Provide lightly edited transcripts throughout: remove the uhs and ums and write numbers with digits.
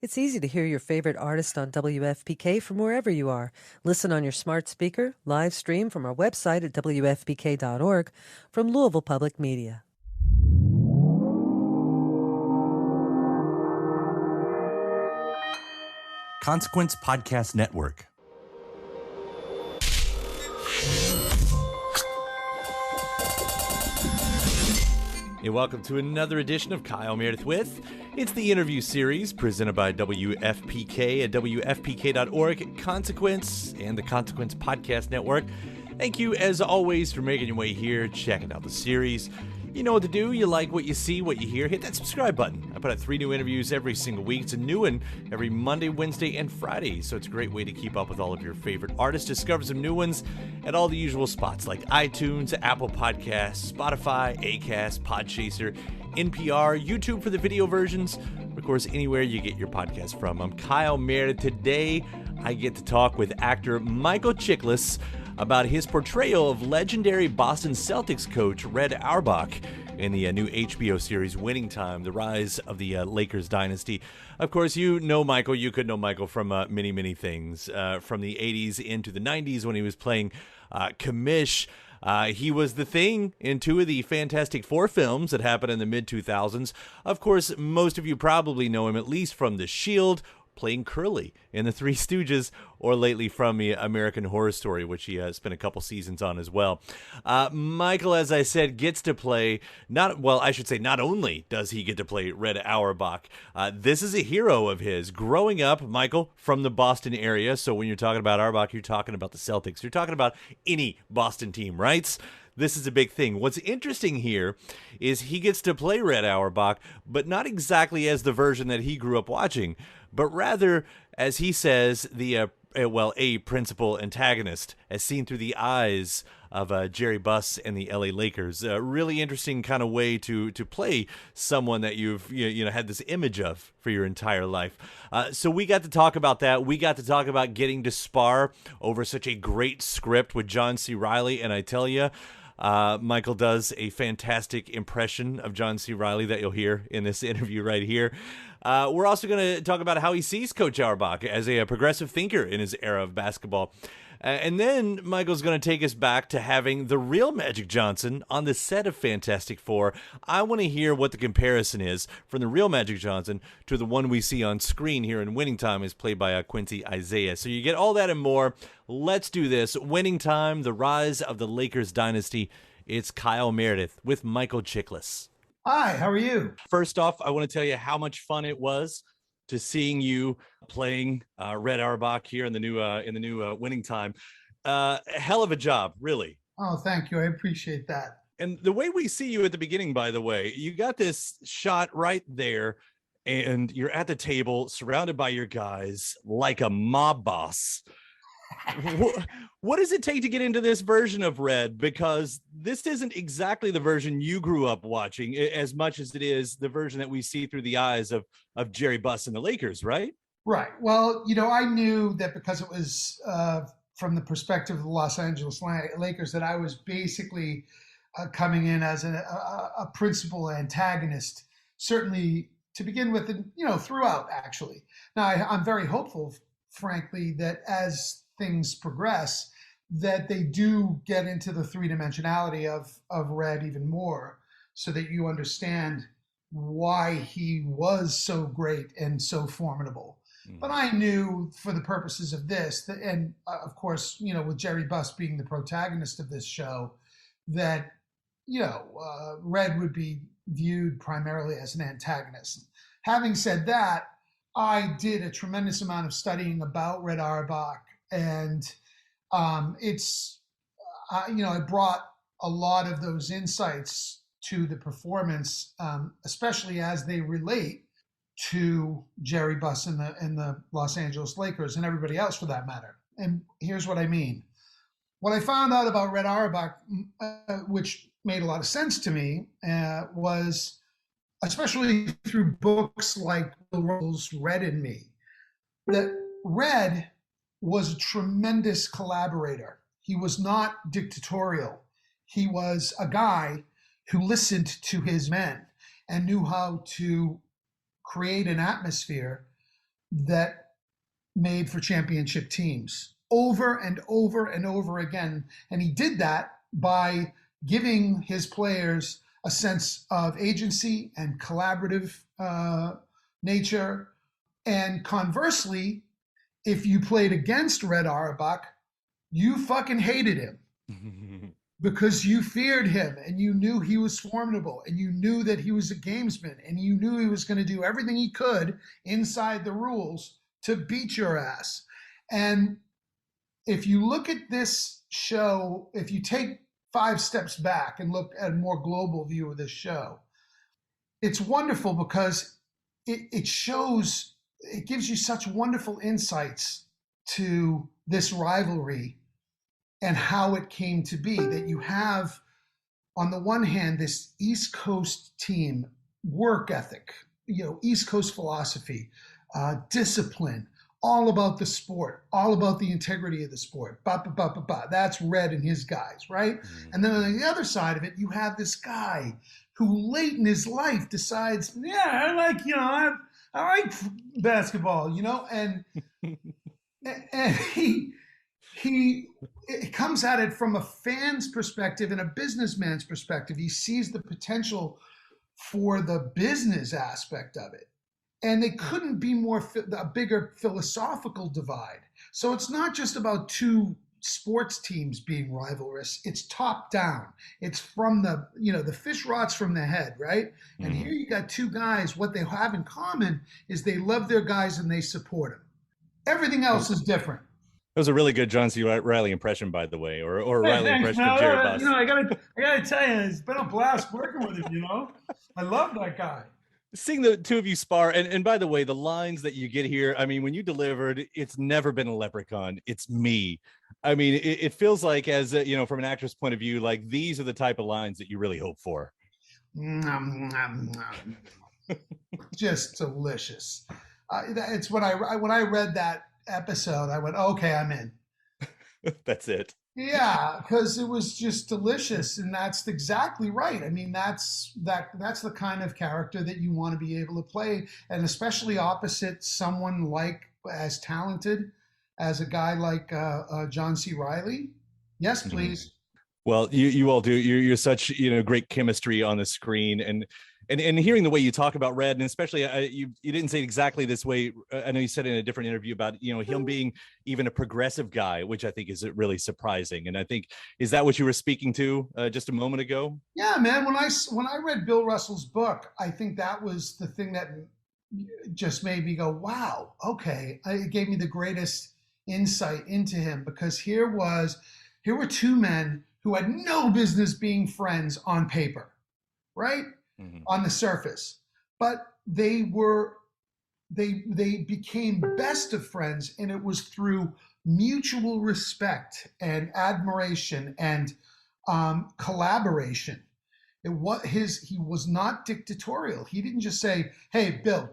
It's easy to hear your favorite artist on WFPK from wherever you are. Listen on your smart speaker, live stream from our website at WFPK.org from Louisville Public Media. Consequence Podcast Network. Hey, welcome to another edition of Kyle Meredith with. It's the interview series presented by WFPK at WFPK.org, Consequence, and the Consequence Podcast Network. Thank you, as always, for making your way here, checking out the series. You know what to do. You like what you see, what you hear. Hit that subscribe button. I put out 3 new interviews every single week. It's a new one every Monday, Wednesday, and Friday. So it's a great way to keep up with all of your favorite artists. Discover some new ones at all the usual spots like iTunes, Apple Podcasts, Spotify, Acast, Podchaser, NPR, YouTube for the video versions. Of course, anywhere you get your podcast from. I'm Kyle Meredith. Today, I get to talk with actor Michael Chiklis about his portrayal of legendary Boston Celtics coach Red Auerbach in the new HBO series Winning Time, the rise of the Lakers Dynasty. Of course, you know Michael. You could know Michael from many, many things. From the 80s into the 90s when he was playing Commish. He was the Thing in 2 of the Fantastic Four films that happened in the mid-2000s. Of course, most of you probably know him at least from The Shield, playing Curly in The Three Stooges, or lately from the American Horror Story, which he spent a couple seasons on as well. Michael, as I said, gets to play, not only does he get to play Red Auerbach, this is a hero of his. Growing up, Michael, from the Boston area, so when you're talking about Auerbach, you're talking about the Celtics. You're talking about any Boston team, right? This is a big thing. What's interesting here is he gets to play Red Auerbach, but not exactly as the version that he grew up watching, but rather, as he says, a principal antagonist, as seen through the eyes of Jerry Buss and the LA Lakers. A really interesting kind of way to play someone that you've had this image of for your entire life. So we got to talk about that. We got to talk about getting to spar over such a great script with John C. Reilly, and I tell you, Michael does a fantastic impression of John C. Reilly that you'll hear in this interview right here. We're also going to talk about how he sees Coach Auerbach as a progressive thinker in his era of basketball. And then Michael's going to take us back to having the real Magic Johnson on the set of Fantastic Four. I want to hear what the comparison is from the real Magic Johnson to the one we see on screen here in Winning Time, is played by Quincy Isaiah. So you get all that and more. Let's do this. Winning Time, the rise of the Lakers Dynasty. It's Kyle Meredith with Michael Chiklis. Hi, how are you? First off, I want to tell you how much fun it was to seeing you playing Red Auerbach here in the new Winning Time. Hell of a job, really. Oh, thank you. I appreciate that. And the way we see you at the beginning, by the way, you got this shot right there, and you're at the table surrounded by your guys like a mob boss. What does it take to get into this version of Red? Because this isn't exactly the version you grew up watching as much as it is the version that we see through the eyes of Jerry Buss and the Lakers, right? Right. Well, I knew that because it was from the perspective of the Los Angeles Lakers that I was basically coming in as a principal antagonist, certainly to begin with, and throughout, actually. Now, I'm very hopeful, frankly, that as things progress, that they do get into the 3-dimensionality of Red even more, so that you understand why he was so great and so formidable. But I knew for the purposes of this, and of course, with Jerry Buss being the protagonist of this show, that, Red would be viewed primarily as an antagonist. Having said that, I did a tremendous amount of studying about Red Auerbach, and it brought a lot of those insights to the performance, especially as they relate to Jerry Buss and the Los Angeles Lakers and everybody else for that matter. And here's what I mean. What I found out about Red Auerbach, which made a lot of sense to me, was, especially through books like Bill Russell's Red and Me, that Red was a tremendous collaborator. He was not dictatorial. He was a guy who listened to his men and knew how to create an atmosphere that made for championship teams over and over and over again. And he did that by giving his players a sense of agency and collaborative nature. And conversely, if you played against Red Auerbach, you fucking hated him because you feared him and you knew he was formidable and you knew that he was a gamesman and you knew he was going to do everything he could inside the rules to beat your ass. And if you look at this show, if you take 5 steps back and look at a more global view of this show, it's wonderful because it shows, it gives you such wonderful insights to this rivalry and how it came to be, that you have, on the one hand, this East Coast team, work ethic, East Coast philosophy, discipline, all about the sport, all about the integrity of the sport. That's Red and his guys, right? Mm-hmm. And then on the other side of it, you have this guy who late in his life decides, I like basketball, and he comes at it from a fan's perspective and a businessman's perspective. He sees the potential for the business aspect of it. And they couldn't be a bigger philosophical divide. So it's not just about 2 sports teams being rivalrous. It's top down. It's from the fish rots from the head, right? Mm-hmm. And here you got 2 guys. What they have in common is they love their guys and they support them. Everything else is different. That was a really good John C. Reilly impression, by the way, or Reilly impression of Jerry Buss. I gotta tell you, it's been a blast working with him. I love that guy. Seeing the 2 of you spar, and by the way, the lines that you get here, I mean, when you delivered, it's never been a leprechaun, it's me. I mean, it feels like, as from an actor's point of view, like these are the type of lines that you really hope for. Just delicious. It's when I read that episode, I went, okay, I'm in. That's it. Yeah, because it was just delicious, and that's exactly right. I mean, that's the kind of character that you want to be able to play, and especially opposite someone like as talented as a guy like John C. Reilly. Yes, please. Mm-hmm. Well, you all do. You're such great chemistry on the screen, and hearing the way you talk about Red, and especially you didn't say it exactly this way. I know you said in a different interview about him being even a progressive guy, which I think is really surprising. And I think, is that what you were speaking to just a moment ago? Yeah, man. When I read Bill Russell's book, I think that was the thing that just made me go, wow, okay. It gave me the greatest insight into him, because here were 2 men who had no business being friends on paper, right? Mm-hmm. On the surface, but they became best of friends, and it was through mutual respect and admiration and collaboration. He was not dictatorial. He didn't just say, "Hey, Bill,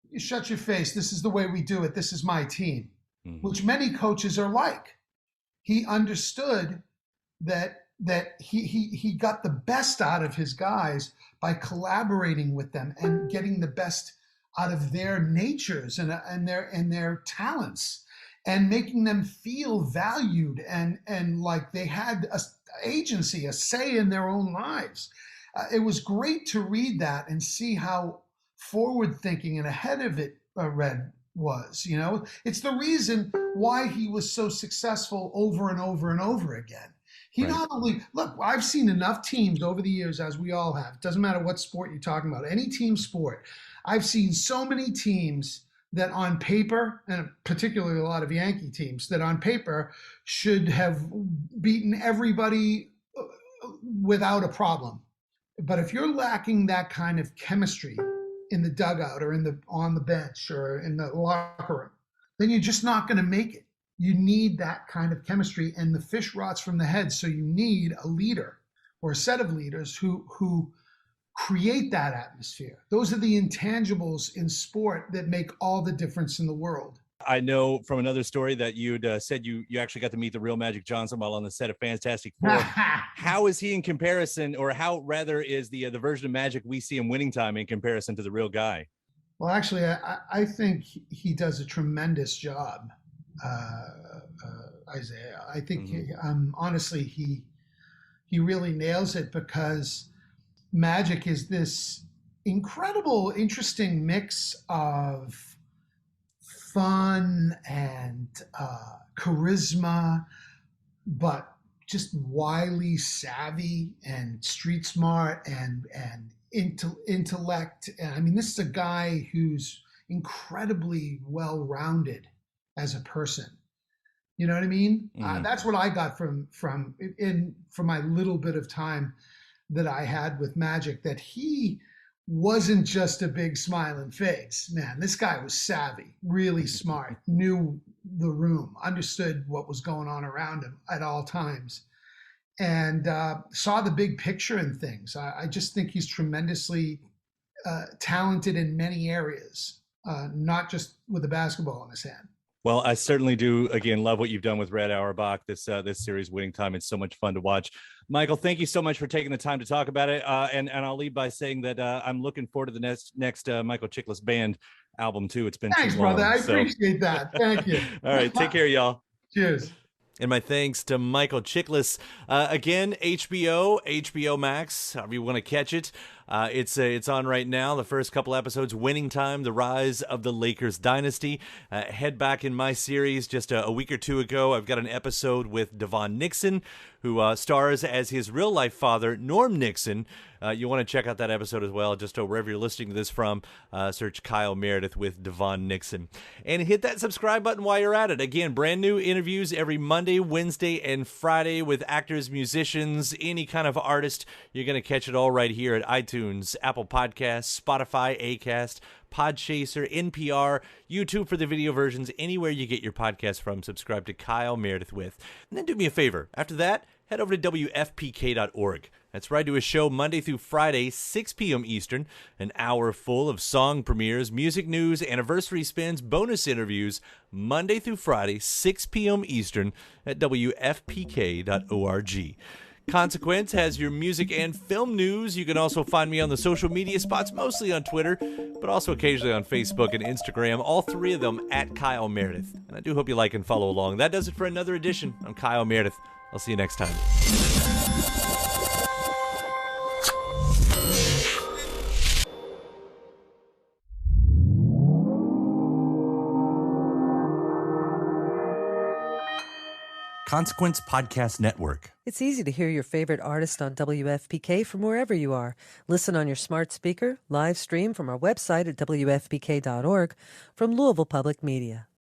you shut your face. This is the way we do it. This is my team," mm-hmm. which many coaches are like. He understood that he got the best out of his guys by collaborating with them and getting the best out of their natures and their talents, and making them feel valued and like they had a agency, a say in their own lives. It was great to read that and see how forward thinking and ahead of it Red was. It's the reason why he was so successful over and over and over again. He right. Not only, look, I've seen enough teams over the years, as we all have. It doesn't matter what sport you're talking about, any team sport. I've seen so many teams that on paper, and particularly a lot of Yankee teams, that on paper should have beaten everybody without a problem. But if you're lacking that kind of chemistry in the dugout or on the bench or in the locker room, then you're just not going to make it. You need that kind of chemistry, and the fish rots from the head. So you need a leader or a set of leaders who create that atmosphere. Those are the intangibles in sport that make all the difference in the world. I know from another story that you'd said you actually got to meet the real Magic Johnson while on the set of Fantastic Four. How is he in comparison, or how rather is the version of Magic we see in Winning Time in comparison to the real guy? Well, actually, I think he does a tremendous job, Isaiah. I think honestly he really nails it because Magic is this incredible, interesting mix of fun and charisma, but just wily, savvy, and street smart, and intellect. And I mean, this is a guy who's incredibly well-rounded as a person. You know what I mean? That's what I got from my little bit of time that I had with Magic. That he wasn't just a big smiling face. Man, this guy was savvy, really smart, knew the room, understood what was going on around him at all times, and saw the big picture in things. I just think he's tremendously talented in many areas, not just with a basketball in his hand. Well, I certainly do. Again, love what you've done with Red Auerbach. This series, Winning Time. It's so much fun to watch. Michael, thank you so much for taking the time to talk about it. And I'll leave by saying that I'm looking forward to the next Michael Chiklis Band album too. It's been thanks, too long, brother. I appreciate that. Thank you. All right, take care, y'all. Cheers. And my thanks to Michael Chiklis. Again, HBO Max, however you want to catch it. It's on right now. The first couple episodes, Winning Time, the rise of the Lakers Dynasty. Head back in my series just a week or two ago. I've got an episode with Devon Nixon, who stars as his real-life father, Norm Nixon. You want to check out that episode as well, just wherever you're listening to this from. Search Kyle Meredith with Devon Nixon. And hit that subscribe button while you're at it. Again, brand new interviews every Monday, Wednesday, and Friday with actors, musicians, any kind of artist. You're going to catch it all right here at iTunes, Apple Podcasts, Spotify, Acast, Podchaser, NPR, YouTube for the video versions, anywhere you get your podcast from. Subscribe to Kyle Meredith with. And then do me a favor. After that, head over to WFPK.org. That's where I do a show Monday through Friday, 6 p.m. Eastern, an hour full of song premieres, music news, anniversary spins, bonus interviews, Monday through Friday, 6 p.m. Eastern at WFPK.org. Consequence has your music and film news. You can also find me on the social media spots, mostly on Twitter, but also occasionally on Facebook and Instagram, all three of them at Kyle Meredith. And I do hope you like and follow along. That does it for another edition. I'm Kyle Meredith. I'll see you next time. Consequence Podcast Network. It's easy to hear your favorite artist on WFPK from wherever you are. Listen on your smart speaker, live stream from our website at WFPK.org, from Louisville Public Media.